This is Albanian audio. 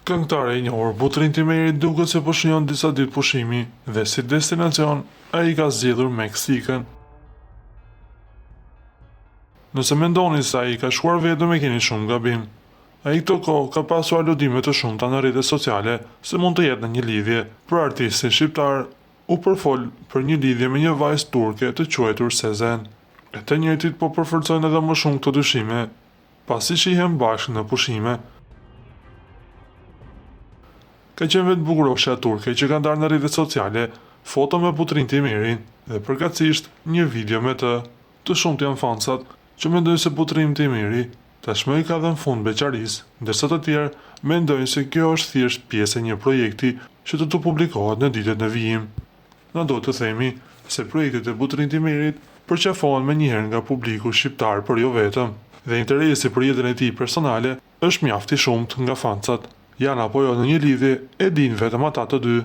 Këngëtare e njohur Butrin Timeri duket se po shënjon disa ditë pushimi dhe si destinacion ai ka zgjedhur Meksikën. Nëse mendoni se ai ka shkuar vetëm e keni shumë gabim. Ai këto kohë ka pasur aludime të shumta në rrjetet sociale se mund të jetë në një lidhje. Për artistin shqiptar u përfol për një lidhje me një vajzë turke të quajtur Sezen. E të njëjtit po përforcojnë edhe më shumë këto dyshime, pasi shihen bashkë në pushime. Ka qenë vetë bukurosha turke që ka ndarë në rrjetet sociale foto me Butrin Timerin dhe përkatësisht një video me të shumt janë fansat që mendojnë se Butrin Timeri tashmë i ka dhënë fund beqarisë, ndërsa të tjerë mendojnë se kjo është thjesht pjesë e një projekti që do të publikohet në ditët në vijim. Na do të themi se projektet e Butrin Timerit përqafohen me njëherë nga publiku shqiptar për jo vetëm, dhe interesi për jetën e tij personale është mjaft i shumt nga fansat. Janë apo jo në një lidhje e dinë vetëm ata të dy.